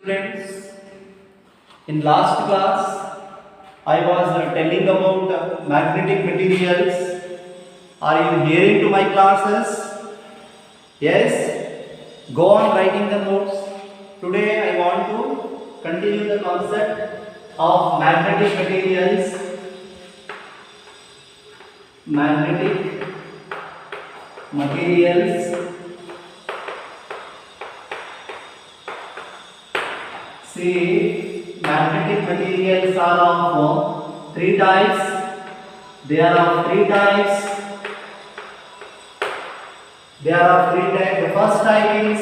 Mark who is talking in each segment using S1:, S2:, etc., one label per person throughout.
S1: Friends, in last class I was telling about magnetic materials. Are you hearing to my classes? Yes? Go on writing the notes. Today I want to continue the concept of magnetic materials. Magnetic materials. See, magnetic materials are of three types. They are of three types. The first type is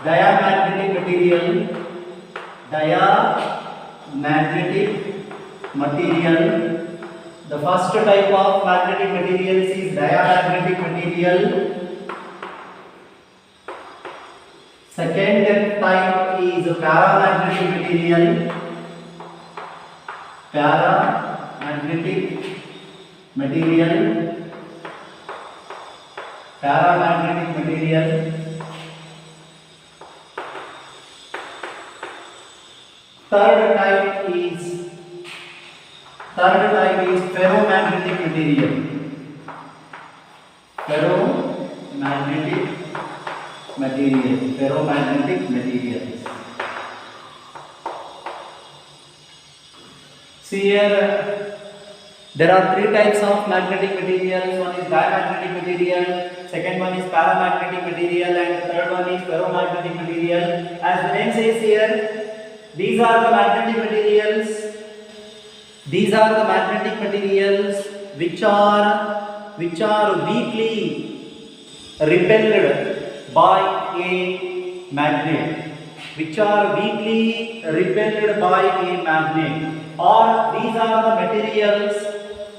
S1: diamagnetic material. Diamagnetic material. The first type of magnetic materials is diamagnetic material. Second type is paramagnetic material. Paramagnetic material. Paramagnetic material. Third type is ferromagnetic material. Ferromagnetic materials. See here, there are three types of magnetic materials. One is diamagnetic material, second one is paramagnetic material, and third one is ferromagnetic material. As the name says here, these are the magnetic materials. These are the magnetic materials which are weakly repelled by a magnet. Which are weakly repelled by a magnet. Or these are the materials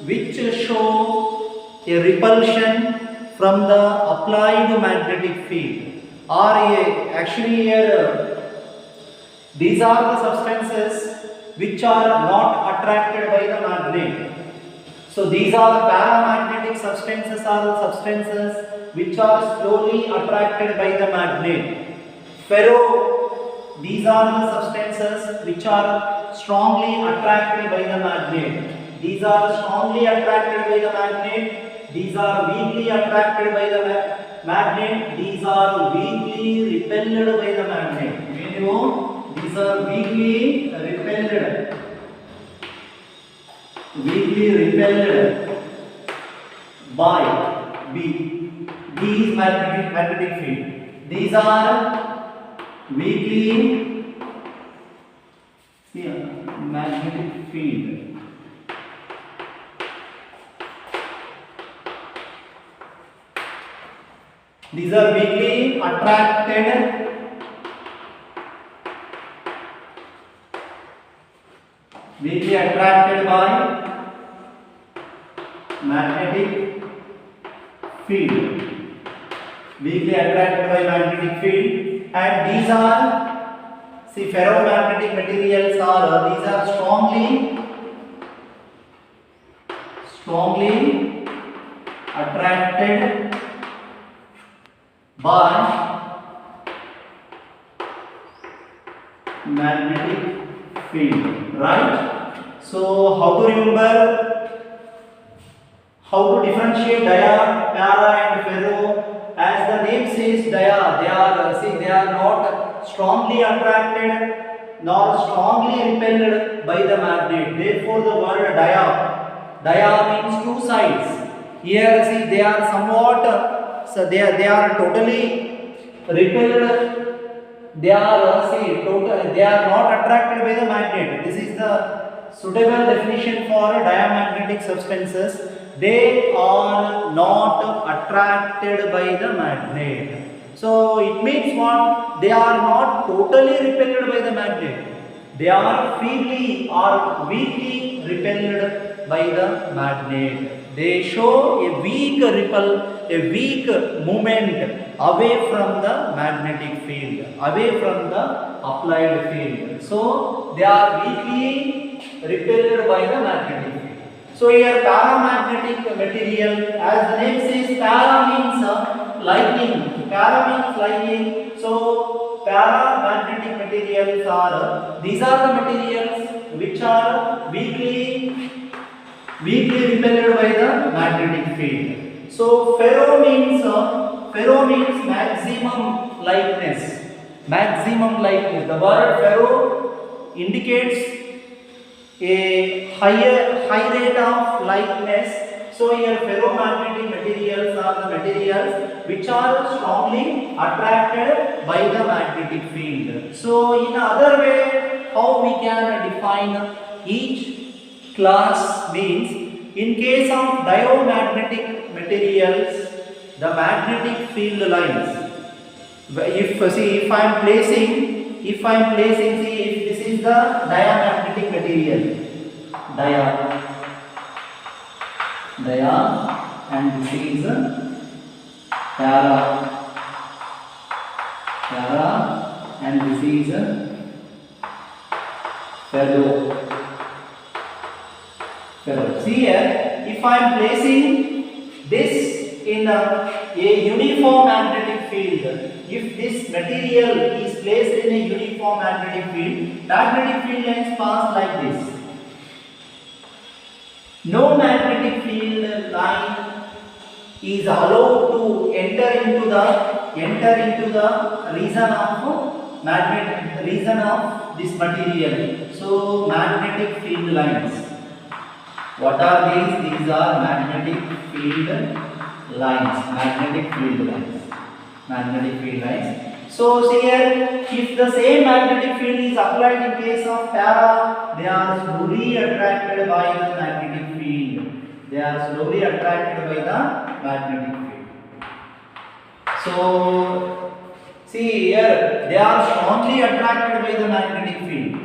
S1: which show a repulsion from the applied magnetic field. Actually here, these are the substances which are not attracted by the magnet. So these are paramagnetic substances are the substances which are slowly attracted by the magnet. These are the substances which are strongly attracted by the magnet. These are strongly attracted by the magnet. These are weakly attracted by the magnet. These are weakly repelled by the magnet. These are weakly repelled by these magnetic field. These are weakly magnetic field. These are weakly attracted by magnetic field. Weakly attracted by magnetic field, and these are, see, ferromagnetic materials are, these are strongly attracted by magnetic field, right? So how to remember, how to differentiate dia, para and ferro? As the name says, they are not strongly attracted nor strongly repelled by the magnet. Therefore the word dia means two sides. Here see, they are somewhat, so they are totally repelled. They are not attracted by the magnet. This is the suitable definition for diamagnetic substances. They are not attracted by the magnet. So it means what? They are not totally repelled by the magnet. They are feebly or weakly repelled by the magnet. They show a weak movement away from the magnetic field, away from the applied field. So they are weakly repelled by the magnetic field. So here paramagnetic material, as the name says, para means lightning. Para means lightning. So paramagnetic materials are, these are the materials which are weakly repelled by the magnetic field. So ferro means maximum lightness. Maximum lightness. The word ferro indicates a high rate of lightness. So here ferromagnetic materials are the materials which are strongly attracted by the magnetic field. So in other way, how we can define each class means, in case of diamagnetic materials, the magnetic field lines. If I am placing, see, if this is the diamagnetic material, dia, and this is para, and this is ferro. See here, if I am placing this in a uniform magnetic field, if this material is placed in a uniform magnetic field lines pass like this. No magnetic field line is allowed to enter into the region of this material. So magnetic field lines. What are these? These are magnetic field lines. Magnetic field lines. So see here, if the same magnetic field is applied in case of para, they are slowly attracted by the magnetic field. So see here, they are strongly attracted by the magnetic field.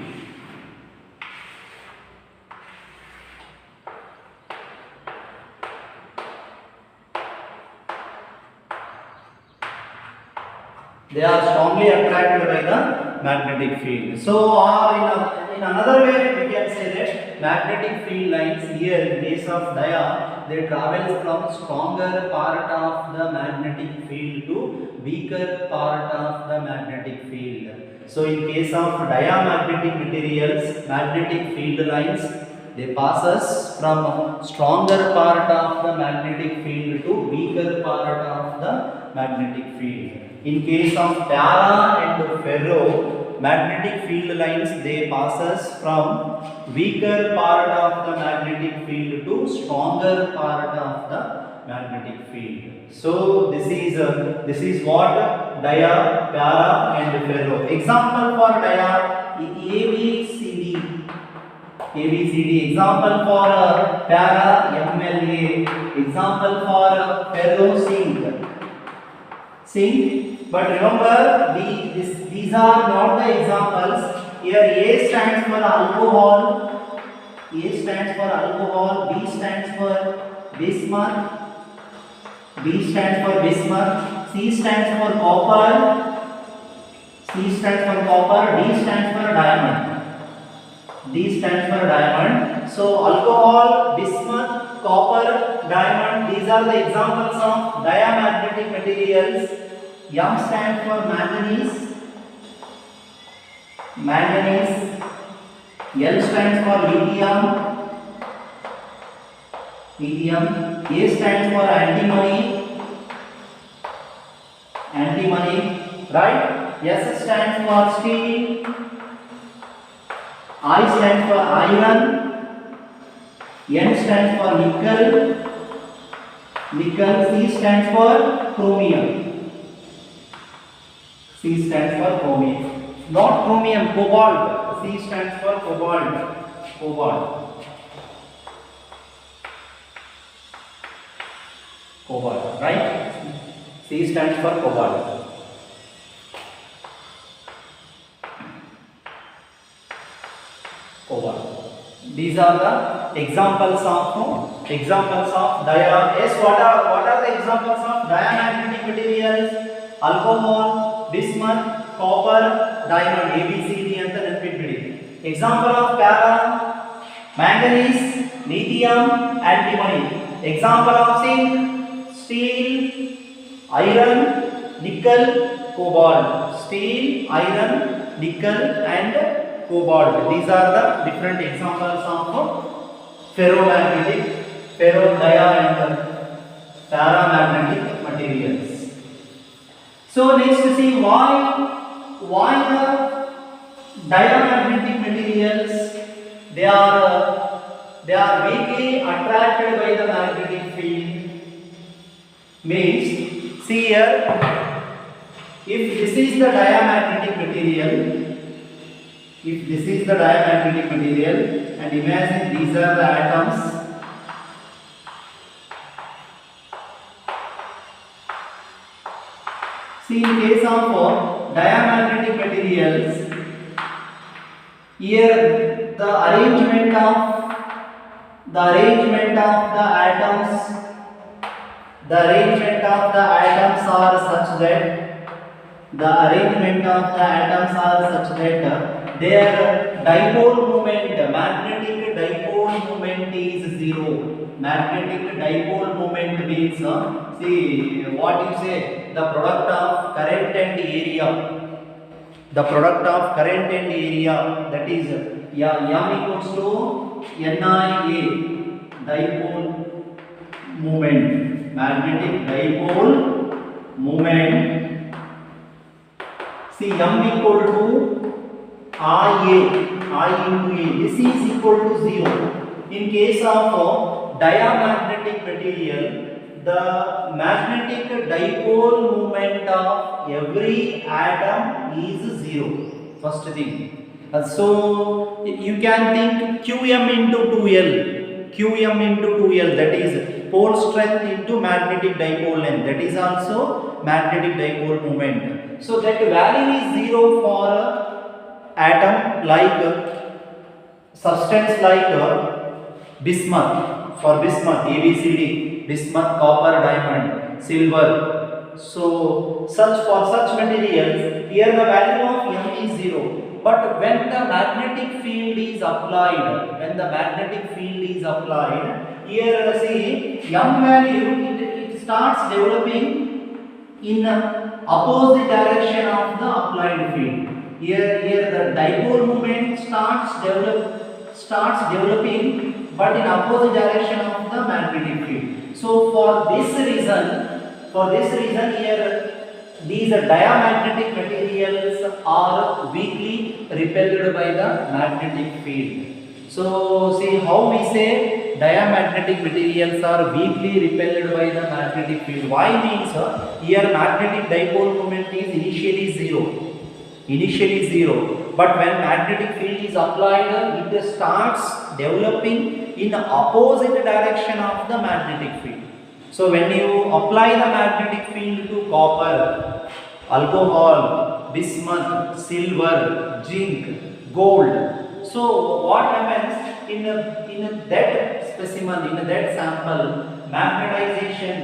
S1: They are strongly attracted by the magnetic field. So, in another way, we can say that magnetic field lines here in case of dia, they travel from stronger part of the magnetic field to weaker part of the magnetic field. So, in case of diamagnetic materials, magnetic field lines, they passes from stronger part of the magnetic field to weaker part of the magnetic field. In case of para and ferro, magnetic field lines, they passes from weaker part of the magnetic field to stronger part of the magnetic field. So this is what dia, para and ferro. Example for dia, ABCD. Example for para, MLA. Example for ferro, zinc. But remember, these are not the examples. Here A stands for alcohol, B stands for bismuth, C stands for copper, D stands for diamond. So alcohol, bismuth, copper, diamond, these are the examples of diamagnetic materials. M stands for manganese, L stands for lithium, A stands for antimony, right? S stands for steel, I stands for iron, N stands for nickel, C stands for chromium. Not chromium, cobalt. C stands for cobalt, right? C stands for cobalt. These are the examples of dia. Yes, what are the examples of diamagnetic materials? Alcohol, bismuth, copper, diamond. ABCD ಅಂತ ನೆನಪಿಟ್ಬಿಡಿ. Example of para, manganese, lithium, antimony. Example of zinc, steel, iron, nickel, cobalt. Steel, iron, nickel and cobalt. These are the different examples of ferromagnetic, ferrodia and paramagnetic materials. So next see why the diamagnetic materials they are weakly attracted by the magnetic field. Means see here, if this is the diamagnetic material, if this is the diamagnetic material, and imagine these are the atoms. See, in case of diamagnetic materials, here the arrangement of the atoms are such that their dipole moment, magnetic dipole moment is zero. Magnetic dipole moment means see what you say, the product of current and area. The product of current and area, that is M equals to NIA, dipole moment, magnetic dipole moment. See, M equal to I into A, this is equal to 0. In case of diamagnetic material, the magnetic dipole moment of every atom is 0. First thing. So you can think Qm into 2L, that is pole strength into magnetic dipole length, that is also magnetic dipole moment. So that value is 0 for atom like substance like bismuth, for bismuth, ABCD, bismuth, copper, diamond, silver. So for such materials, here the value of M is 0. But when the magnetic field is applied, here see M value it starts developing in opposite direction of the applied field. Here the dipole moment starts developing, but in opposite direction of the magnetic field. So for this reason here these diamagnetic materials are weakly repelled by the magnetic field. So see how we say diamagnetic materials are weakly repelled by the magnetic field. Why means here magnetic dipole moment is initially zero, but when magnetic field is applied, it starts developing in opposite direction of the magnetic field. So when you apply the magnetic field to copper, alcohol, bismuth, silver, zinc, gold, so what happens in that specimen, in that sample, magnetization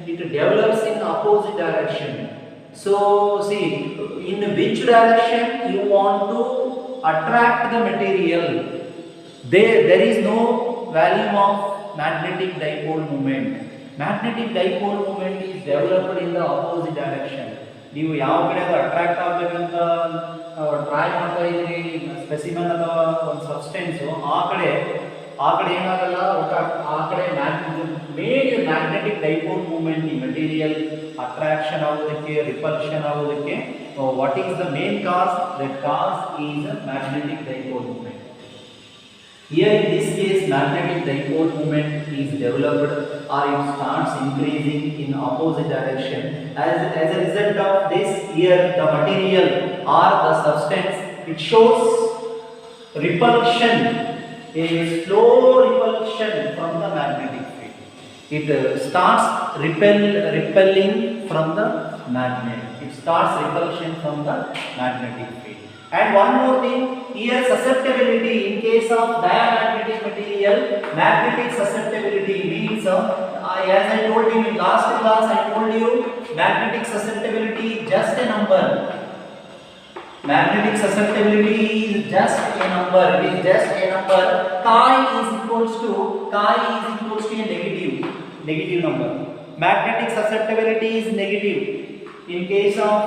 S1: it develops in opposite direction. So see, in which direction you want to attract the material, there is no value of magnetic dipole moment. Magnetic dipole moment is developed in the opposite direction. ನೀವು ಯಾವ ಕಡೆ attract ಆಗಬೇಕಂತ try ಮಾಡ್ತಾ ಇದ್ದೀರಿ specimen ಅಥವಾ ಒಂದು substance, ಆ ಕಡೆ ಏನಾಗಲ್ಲ, ಆ ಕಡೆ ಮೇನ್ ಮ್ಯಾಗ್ನೆಟಿಕ್ ಡೈಪೋಲ್ ಮೂವ್ಮೆಂಟ್, ಈ ಮೆಟೀರಿಯಲ್ ಅಟ್ರಾಕ್ಷನ್ ಆಗೋದಕ್ಕೆ, ರಿಪಲ್ಷನ್ ಆಗೋದಕ್ಕೆ what is the main cause? That cos is magnetic dipole movement. Here in this case magnetic dipole moment is developed or it starts increasing in opposite direction. As a result of this, here the material or the substance, it shows repulsion, a slow repulsion from the magnetic field. It starts repelling from the magnet. It starts repulsion from the magnetic field. And one more thing, here susceptibility in case of diamagnetic material, magnetic susceptibility means as I told you in last class, I told you magnetic susceptibility is just a number. Magnetic susceptibility is just a number. It is just a number. Chi is equals to a negative number. Magnetic susceptibility is negative. In case of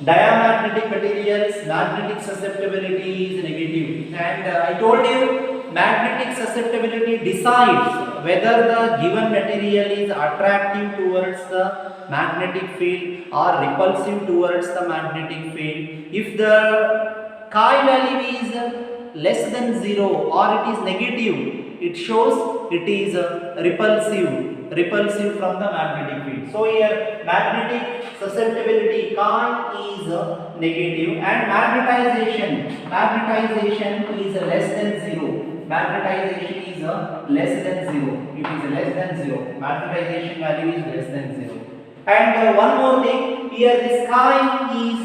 S1: Diamagnetic materials, magnetic susceptibility is negative, and I told you magnetic susceptibility decides whether the given material is attractive towards the magnetic field or repulsive towards the magnetic field. If the chi value is less than 0 or it is negative, it shows it is repulsive from the magnetic field. So here magnetic susceptibility chi is negative, and magnetization is less than 0. Magnetization is less than 0. It is less than 0. Magnetization value is less than 0. And one more thing, here this chi is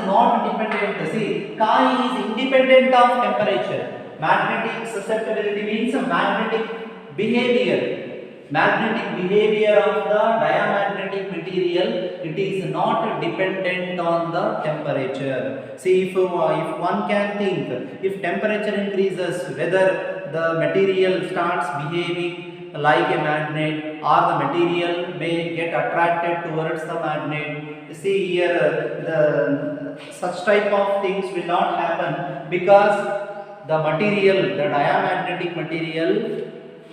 S1: not dependent. See, chi is independent of temperature. Magnetic susceptibility means magnetic behavior of the diamagnetic material. It is not dependent on the temperature. See, if one can think, if temperature increases, whether the material starts behaving like a magnet or the material may get attracted towards the magnet. See here, such type of things will not happen, because the diamagnetic material,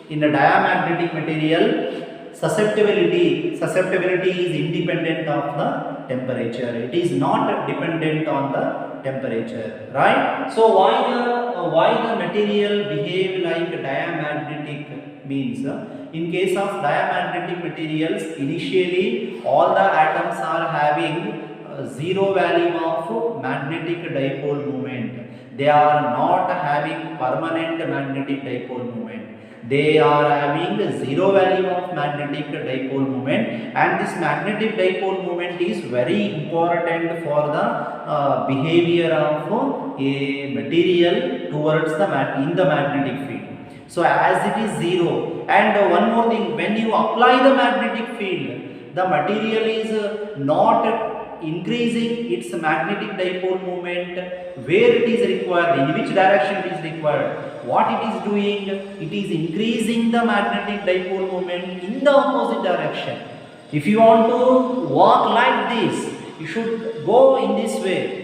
S1: in a diamagnetic material, susceptibility is independent of the temperature. It is not dependent on the temperature, right? So why the material behave like diamagnetic means, in case of diamagnetic materials, initially all the atoms are having zero value of magnetic dipole moment. They are not having permanent magnetic dipole moment. They are having zero value of magnetic dipole moment, and this magnetic dipole moment is very important for the behavior of a material towards the in the magnetic field. So as it is zero, and one more thing, when you apply the magnetic field, the material is not increasing its magnetic dipole moment where it is required, in which direction it is required. What it is doing, it is increasing the magnetic dipole moment in the opposite direction. If you want to walk like this, you should go in this way.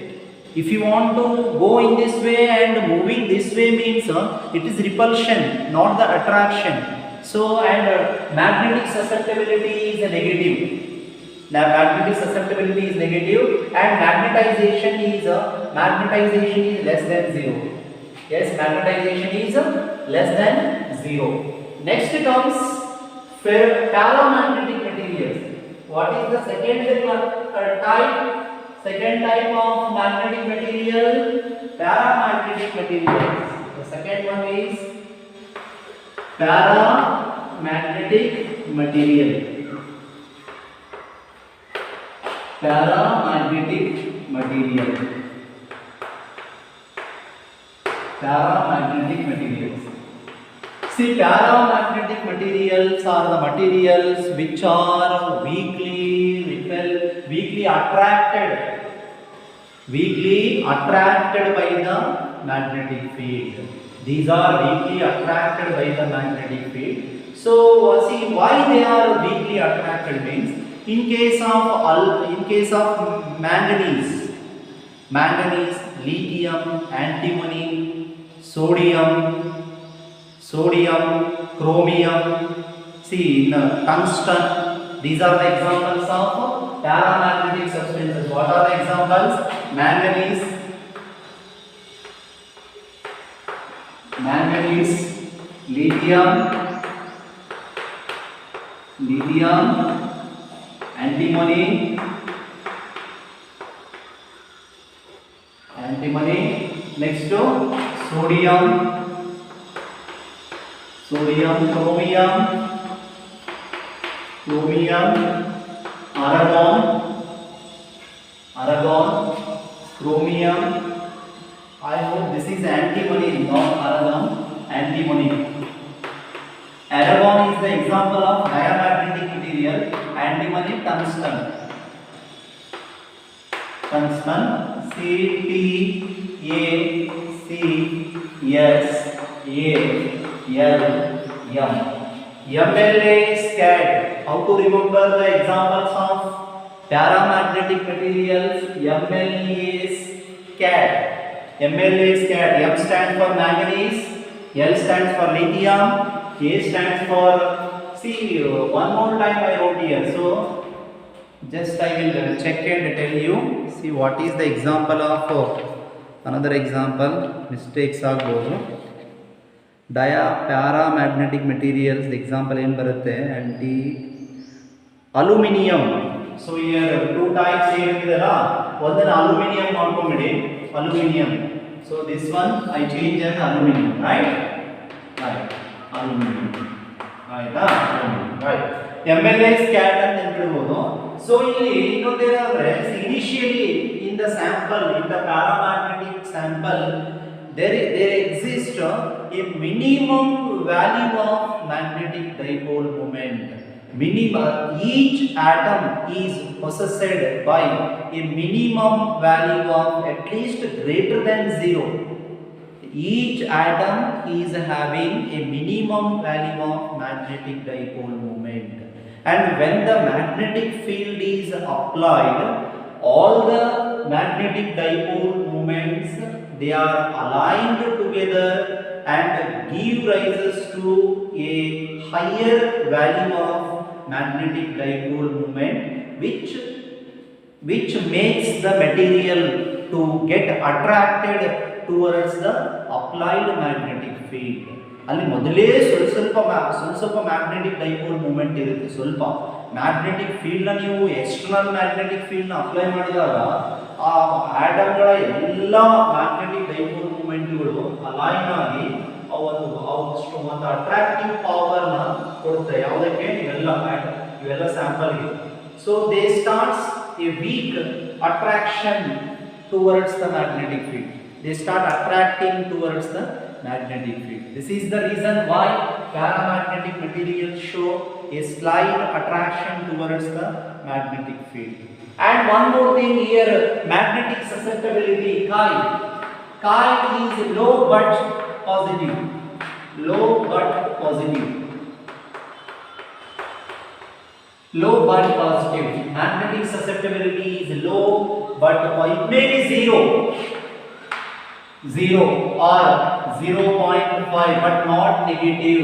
S1: If you want to go in this way and moving this way means it is repulsion, not the attraction. So, and magnetic susceptibility is negative. Now magnetic susceptibility is negative, and magnetization is less than 0. Yes, magnetization is less than 0. Next comes paramagnetic materials. What is the second type of magnetic material? Paramagnetic materials. The second one is paramagnetic material. Paramagnetic materials. See, paramagnetic materials are the materials which are weakly attracted by the magnetic field. These are weakly attracted by the magnetic field. So see, why they are weakly attracted means, in case of manganese, lithium, antimony, sodium, chromium, see, in tungsten, these are the examples of paramagnetic substances. What are the examples? Manganese, lithium, antimony, next to sodium, chromium, argon, chromium. I hope this is antimony, not argon. Antimony. Argon is the example of diamagnetic material. Antimony, tungsten. MLA is CAD. How to remember the examples of Paramagnetic materials, Ml is CAD. Ml is CAD. M stands for manganese, L stands for lithium, K stands for, see, one more time I wrote here. So just I will check and tell you. See what is the example of another example. Mistakes ಆಗಬಹುದು. Paramagnetic materials, the example ಏನು ಬರುತ್ತೆ, anti aluminum. So here two types ಏನಿದೆಲ್ಲ, ಒಂದನ್ನ aluminum ಮಾಡ್ಕೊಂಬಿಡಿ, aluminum. So this one I change as aluminum, right? Right, aluminum. ಆಯ್ತಾ? Right. MLA CAD ಅಂತ ಹೇಳ್ಬೋದು. So ಇಲ್ಲಿ ಇನ್ನೊಂದೇನಾದ್ರೆ, initially in the sample, in the paramagnetic sample, there exists a minimum value of magnetic dipole moment. Each atom is possessed by a minimum value of at least greater than 0. Each atom is having a minimum value of magnetic dipole moment. And when the magnetic field is applied, all the magnetic dipole moments, they are aligned together and give rises to a higher value of magnetic dipole moment, which makes the material to get attracted towards the applied magnetic field. ಅಲ್ಲಿ ಮೊದಲೇ ಸ್ವಲ್ಪ magnetic dipole moment ಇರುತ್ತೆ. ಸ್ವಲ್ಪ magnetic ಫೀಲ್ಡ್ನ ನೀವು external magnetic ಫೀಲ್ಡ್ನ apply ಮಾಡಿದಾಗ ಆ ಆಟಮ್ಗಳ ಎಲ್ಲ magnetic dipole ಮೂಮೆಂಟ್ಗಳು align ಆಗಿ ಒಂದು ಅಟ್ರಾಕ್ಟಿವ್ ಪವರ್ನ ಕೊಡುತ್ತೆ. ಯಾವುದಕ್ಕೆ? ಇವೆಲ್ಲ ಸ್ಯಾಂಪಲ್ಗೆ. So they starts a weak attraction towards the magnetic field. They start attracting towards the magnetic field. This is the reason why paramagnetic materials show a slight attraction towards the magnetic field. And one more thing here, magnetic susceptibility, chi is low but positive. Low but positive. Low but positive. Magnetic susceptibility is low but it may be 0 or 0.5 but not negative.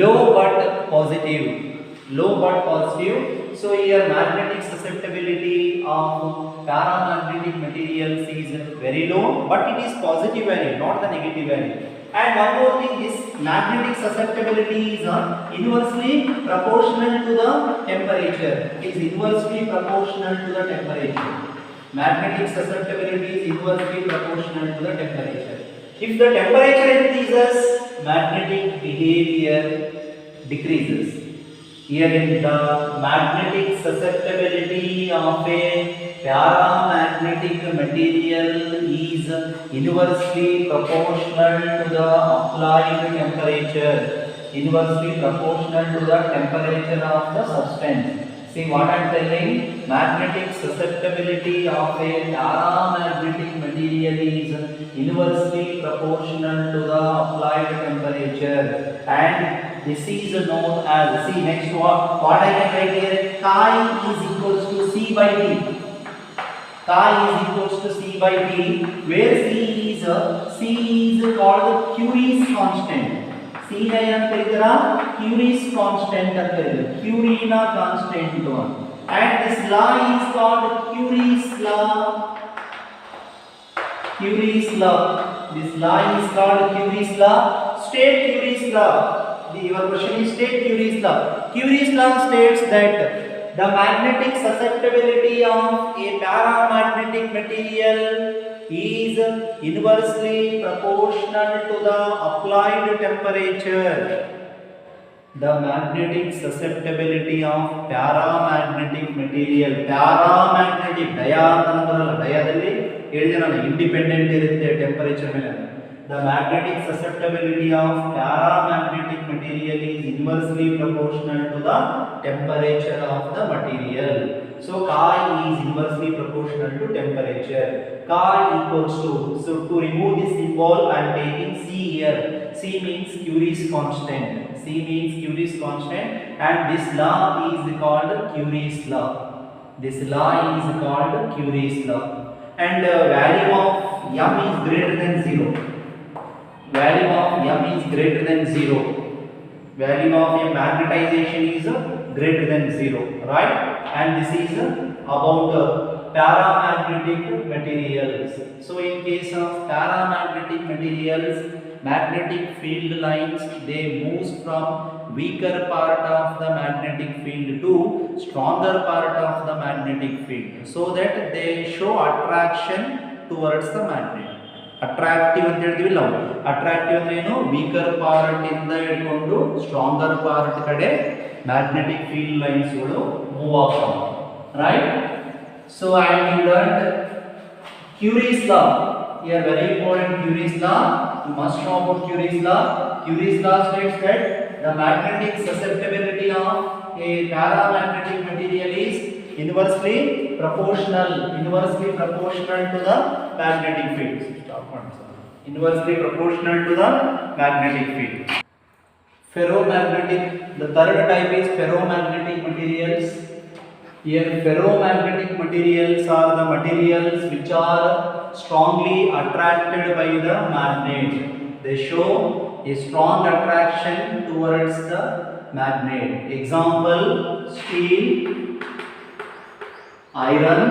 S1: Low but positive. So here magnetic susceptibility of paramagnetic materials is very low, but it is positive value, not the negative value. And one more thing, this magnetic susceptibility is inversely proportional to the temperature. It is inversely proportional to the temperature. Magnetic susceptibility is inversely proportional to the temperature. If the temperature increases, magnetic behavior decreases. Here in the magnetic susceptibility of a paramagnetic material is inversely proportional to the applied temperature. Inversely proportional to the temperature of the substance. See what I am telling? Magnetic susceptibility of a paramagnetic material is inversely proportional to the applied temperature, and this is known as, see next what I can write here, chi is equals to C by D. Chi is equals to C by D, where C is called Curie's constant. C ನ ಏನಂತ ಕರೀತೀರಾ? Curie's constant ಅಂತ ಕರೀತಾರೆ. Curie ನ constant and this law is called Curie's law. This law is called Curie's law. State Curie's law. Your question is state Curie's law. Curie's law states that the magnetic susceptibility of a paramagnetic material is inversely proportional to the applied temperature. The magnetic susceptibility of paramagnetic material, paramagnetic ಡಯಾದಲ್ಲಿ ಹೇಳಿದೆ ನಾನು, independent ಇರುತ್ತೆ temperature ಮೇಲೆ. The magnetic susceptibility of paramagnetic material is inversely proportional to the temperature of the material. So chi is inversely proportional to temperature. Chi equals to, so to remove this symbol I am taking C here. C means Curie's constant. And this law is called Curie's law. This law is called Curie's law. And value of m is greater than 0. Value of m is greater than 0. Value of a magnetization is greater than 0, right? And this is about paramagnetic materials. So in case of paramagnetic materials, magnetic field lines, they move from weaker part of the magnetic field to stronger part of the magnetic field, so that they show attraction towards the magnet. Attractive ಅಂತ ಹೇಳ್ತೀವಿ ನಾವು. Attractive ಅಂದ್ರೆ ಏನು? Weaker part ಇಂದ ಹಿಡ್ಕೊಂಡು stronger part ಕಡೆ magnetic field lines ಗಳು move ಆಗ್ತವೆ, right? So and you learned Curie's law. Here very important Curie's law. You must know about Curie's law. Curie's law states that the magnetic susceptibility of a paramagnetic material is inversely proportional to the magnetic field. Inversely proportional to the magnetic field. Ferromagnetic, the third type is ferromagnetic materials. Here ferromagnetic materials are the materials which are strongly attracted by the magnet. They show a strong attraction towards the magnet. Example: steel, iron,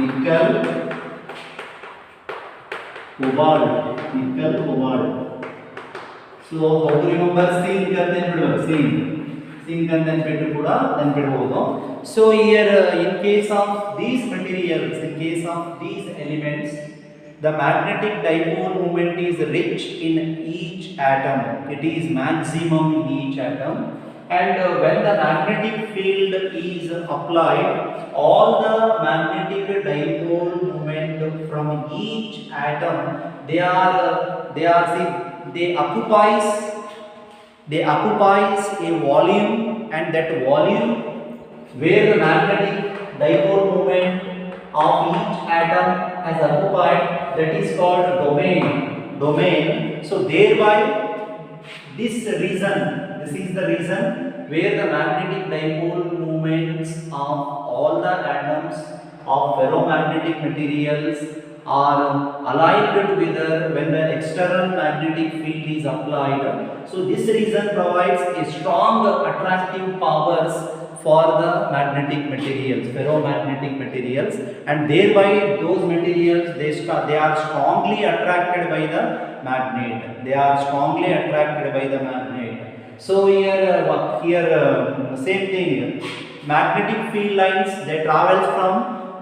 S1: nickel, cobalt. So how to remember zinc ಅಂತ ಹೇಳ್ಬಿಡೋದು. zinc ಅಂತ ನೆನಪಿಟ್ಟು ಕೂಡ ನೆನಪಿಡಬಹುದು. So here in case of these materials, in case of these elements, the magnetic dipole moment is rich in each atom. It is maximum in each atom. And when the magnetic field is applied, all the magnetic dipole moment from each atom, they occupies a volume, and that volume where the magnetic dipole moment of each atom has occupied, that is called domain. So thereby this is the reason where the magnetic dipole moments of all the atoms of ferromagnetic materials are aligned together when the external magnetic field is applied. So this reason provides a strong attractive powers for the magnetic materials, ferromagnetic materials, and thereby those materials they are strongly attracted by the magnet. So here same thing. Magnetic field lines, they travels from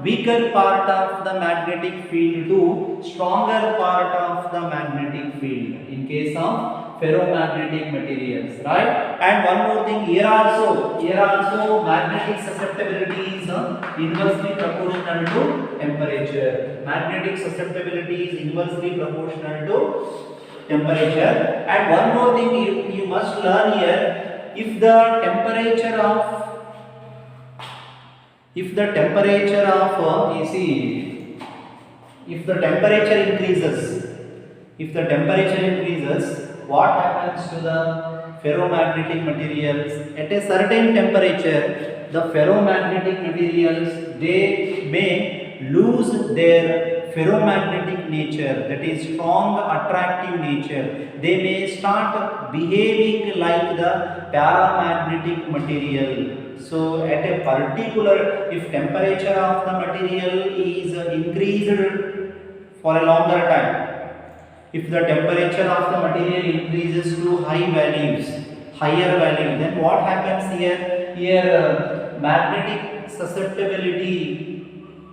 S1: weaker part of the magnetic field to stronger part of the magnetic field in case of ferromagnetic materials, right? And one more thing, here also magnetic susceptibility is inversely proportional to temperature. Magnetic susceptibility is inversely proportional to temperature. And one more thing you must learn here, if the temperature of if the temperature increases, what happens to the ferromagnetic materials? At a certain temperature, the ferromagnetic materials, they may lose their ferromagnetic nature, that is strong attractive nature. They may start behaving like the paramagnetic material. So at a particular, if temperature of the material is increased for a longer time, if the temperature of the material increases to higher value, then what happens here? Magnetic susceptibility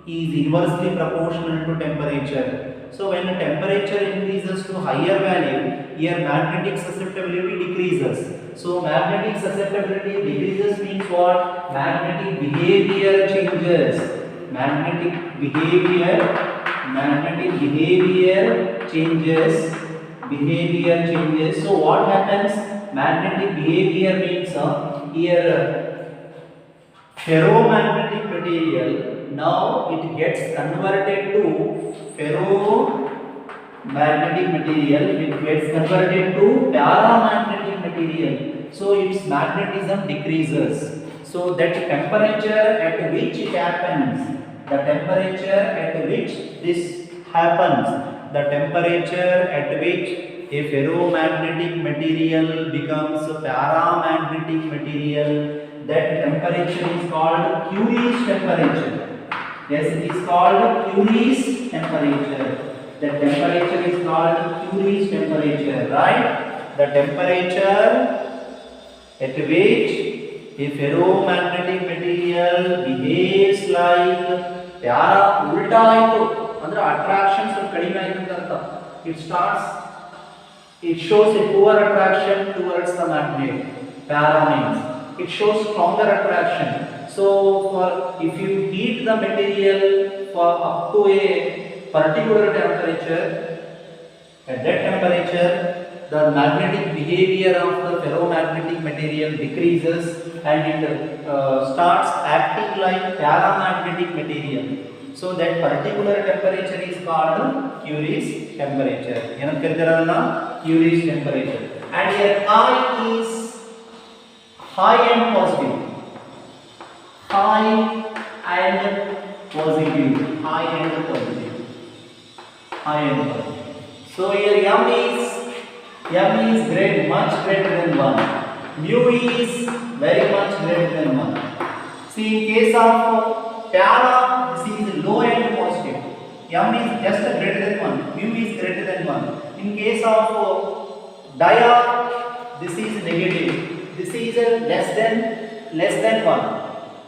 S1: is inversely proportional to temperature. So when the temperature increases to higher value, here magnetic susceptibility decreases. So magnetic susceptibility decreases means what? Magnetic behavior changes. Behavior changes. So what happens? Magnetic behavior means here ferromagnetic material, now it gets converted to ferromagnetic material, it gets converted to paramagnetic material. So its magnetism decreases. So that temperature at which it happens, the temperature at which this happens, the temperature at which a ferromagnetic material becomes a paramagnetic material, that temperature is called Curie's temperature. Yes, it is called Curie's temperature. The temperature is called Curie's temperature, right? The temperature at which a ferromagnetic material behaves like para ulta aitu andre attractions kadime aitante anta. It shows a poor attraction towards the magnet. Para means it shows stronger attraction. So for if you heat the material for up to a particular temperature, at that temperature the magnetic behavior of the ferromagnetic material decreases and it starts acting like paramagnetic material. So that particular temperature is called Curie's temperature. Enakku keridirana Curie's temperature. And here I is high and positive. High and positive. High and positive. High and positive. So here M is much greater than 1. Mu is very much greater than 1. See, in case of para, this is low and positive. M is just greater than 1. Mu is greater than 1. In case of dia, this is negative. This is less than 1.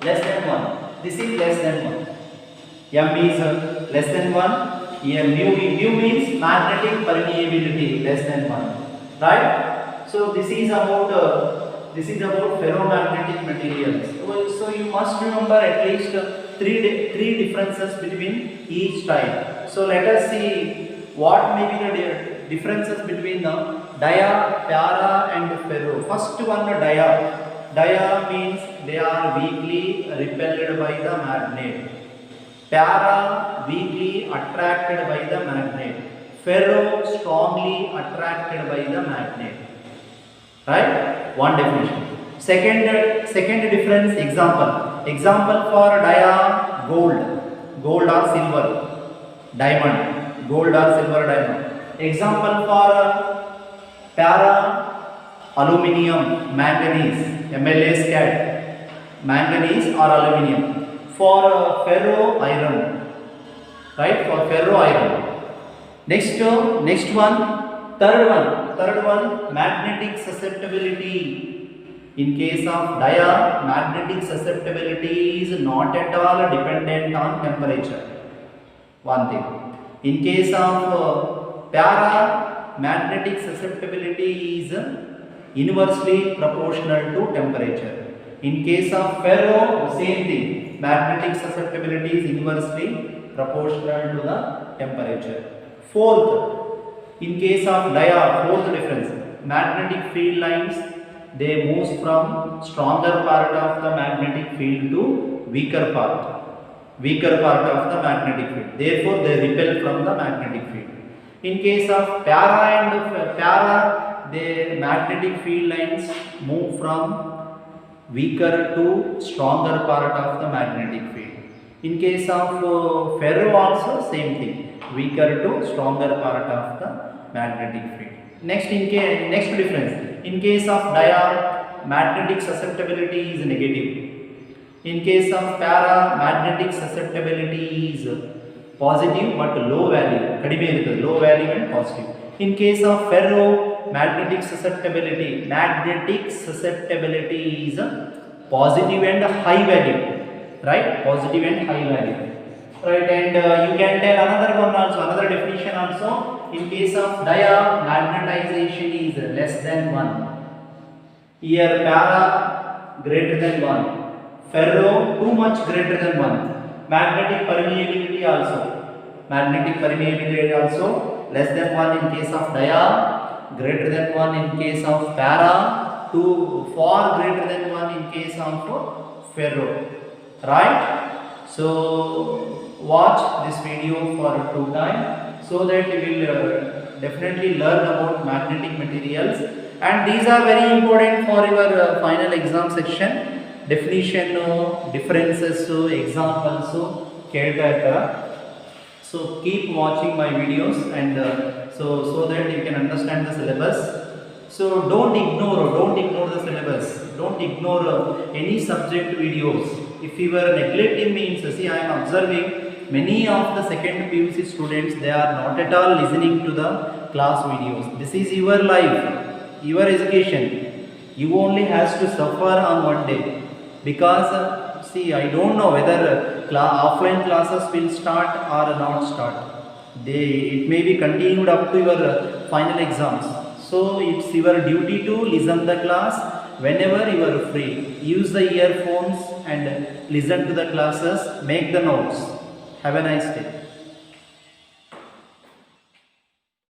S1: Less than 1. This is less than 1. M is less than 1. Here mu means magnetic permeability, less than 1. Right? So this is about ferromagnetic materials. So you must remember at least three differences between each type. So let us see what may be the differences between the dia, para and ferro. First one, dia. Dia means they are weakly repelled by the magnet. Para, weakly attracted by the magnet. Ferro, strongly attracted by the magnet. Right? One definition. Second difference, example for dia, gold or silver, diamond, gold or silver, diamond. Example for para, aluminium, manganese, MlSCAD, manganese or aluminium. For ferro, iron, right? For ferro, iron. Next one, third one, magnetic susceptibility. In case of dia, magnetic susceptibility is not at all dependent on temperature. One thing. In case of para, magnetic susceptibility is inversely proportional to temperature. In case of ferro, same thing. Magnetic susceptibility is inversely proportional to the temperature. Fourth, in case of dia, fourth difference, magnetic field lines, they move from stronger part of the magnetic field to weaker part of the magnetic field. Therefore, they repel from the magnetic field. In case of para, the magnetic field lines move from weaker to stronger part of the magnetic field. In case of ferro also same thing, weaker to stronger part of the magnetic field. Next difference, in case of dia, magnetic susceptibility is negative. In case of para, magnetic susceptibility is positive but low value, kadime irukku, low value and positive. In case of ferro, magnetic susceptibility is positive and high value, right? Positive and high value, right? And you can tell another definition also. In case of dia, magnetization is less than 1. Here para, greater than 1. Ferro, too much greater than 1. Magnetic permeability also less than 1 in case of dia, greater than 1 in case of para, far greater than 1 in case of ferro, right? So watch this video for 2 times so that you will definitely learn about magnetic materials, and these are very important for your final exam section. Definition, differences, examples ಕೇಳ್ತಾ ಇರ್ತಾರೆ. So keep watching my videos and so that you can understand the syllabus. So don't ignore the syllabus. Don't ignore any subject videos. If you are neglecting means, see, I am observing many of the second PUC students, they are not at all listening to the class videos. This is your life, your education. You only has to suffer on one day, because see, I don't know whether offline classes will start or not start. It may be continued up to your final exams. So it's your duty to listen the class whenever you are free. Use the earphones and listen to the classes. Make the notes. Have a nice day.